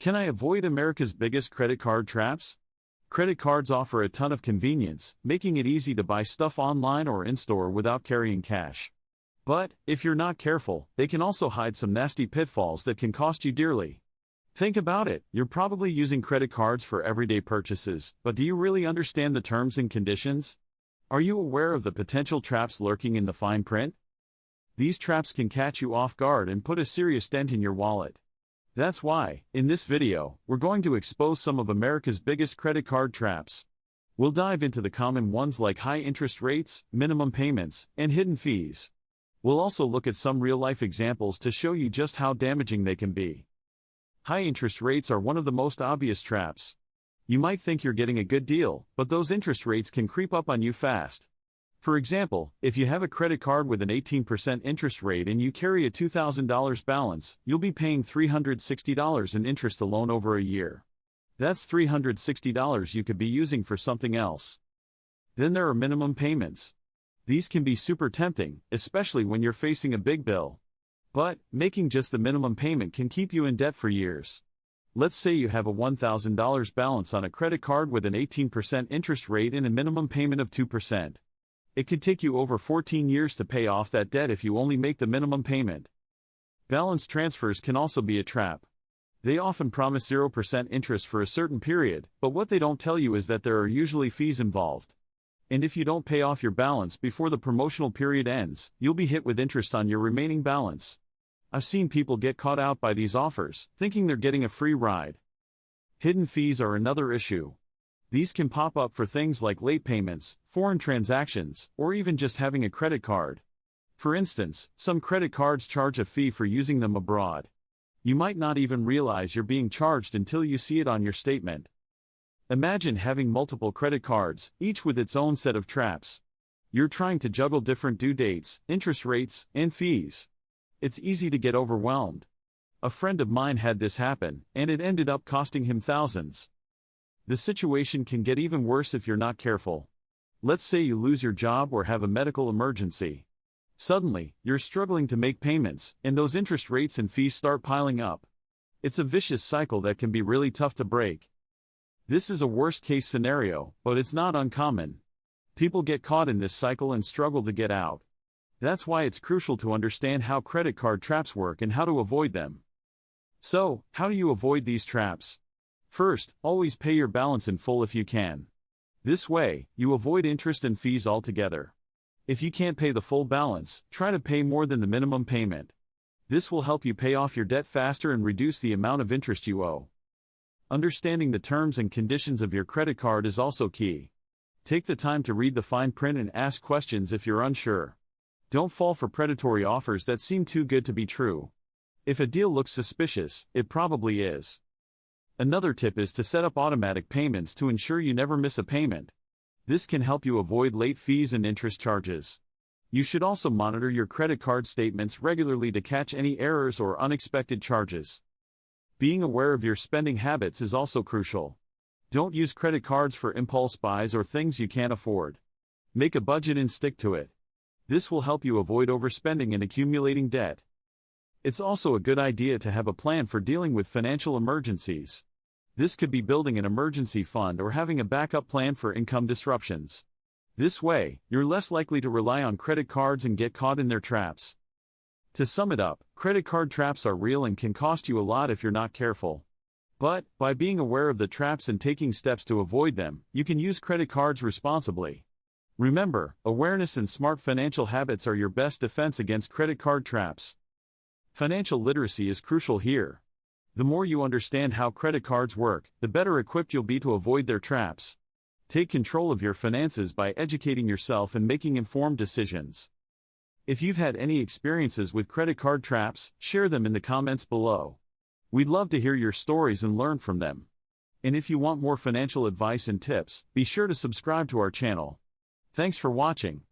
Can I avoid America's biggest credit card traps? Credit cards offer a ton of convenience, making it easy to buy stuff online or in-store without carrying cash. But, if you're not careful, they can also hide some nasty pitfalls that can cost you dearly. Think about it, you're probably using credit cards for everyday purchases, but do you really understand the terms and conditions? Are you aware of the potential traps lurking in the fine print? These traps can catch you off guard and put a serious dent in your wallet. That's why, in this video, we're going to expose some of America's biggest credit card traps. We'll dive into the common ones like high interest rates, minimum payments, and hidden fees. We'll also look at some real-life examples to show you just how damaging they can be. High interest rates are one of the most obvious traps. You might think you're getting a good deal, but those interest rates can creep up on you fast. For example, if you have a credit card with an 18% interest rate and you carry a $2,000 balance, you'll be paying $360 in interest alone over a year. That's $360 you could be using for something else. Then there are minimum payments. These can be super tempting, especially when you're facing a big bill. But, making just the minimum payment can keep you in debt for years. Let's say you have a $1,000 balance on a credit card with an 18% interest rate and a minimum payment of 2%. It could take you over 14 years to pay off that debt if you only make the minimum payment. Balance transfers can also be a trap. They often promise 0% interest for a certain period, but what they don't tell you is that there are usually fees involved. And if you don't pay off your balance before the promotional period ends, you'll be hit with interest on your remaining balance. I've seen people get caught out by these offers, thinking they're getting a free ride. Hidden fees are another issue. These can pop up for things like late payments, foreign transactions, or even just having a credit card. For instance, some credit cards charge a fee for using them abroad. You might not even realize you're being charged until you see it on your statement. Imagine having multiple credit cards, each with its own set of traps. You're trying to juggle different due dates, interest rates, and fees. It's easy to get overwhelmed. A friend of mine had this happen, and it ended up costing him thousands. The situation can get even worse if you're not careful. Let's say you lose your job or have a medical emergency. Suddenly, you're struggling to make payments, and those interest rates and fees start piling up. It's a vicious cycle that can be really tough to break. This is a worst-case scenario, but it's not uncommon. People get caught in this cycle and struggle to get out. That's why it's crucial to understand how credit card traps work and how to avoid them. So, how do you avoid these traps? First, always pay your balance in full if you can. This way, you avoid interest and fees altogether. If you can't pay the full balance, try to pay more than the minimum payment. This will help you pay off your debt faster and reduce the amount of interest you owe. Understanding the terms and conditions of your credit card is also key. Take the time to read the fine print and ask questions if you're unsure. Don't fall for predatory offers that seem too good to be true. If a deal looks suspicious, it probably is. Another tip is to set up automatic payments to ensure you never miss a payment. This can help you avoid late fees and interest charges. You should also monitor your credit card statements regularly to catch any errors or unexpected charges. Being aware of your spending habits is also crucial. Don't use credit cards for impulse buys or things you can't afford. Make a budget and stick to it. This will help you avoid overspending and accumulating debt. It's also a good idea to have a plan for dealing with financial emergencies. This could be building an emergency fund or having a backup plan for income disruptions. This way, you're less likely to rely on credit cards and get caught in their traps. To sum it up, credit card traps are real and can cost you a lot if you're not careful. But, by being aware of the traps and taking steps to avoid them, you can use credit cards responsibly. Remember, awareness and smart financial habits are your best defense against credit card traps. Financial literacy is crucial here. The more you understand how credit cards work, the better equipped you'll be to avoid their traps. Take control of your finances by educating yourself and making informed decisions. If you've had any experiences with credit card traps, share them in the comments below. We'd love to hear your stories and learn from them. And if you want more financial advice and tips, be sure to subscribe to our channel. Thanks for watching.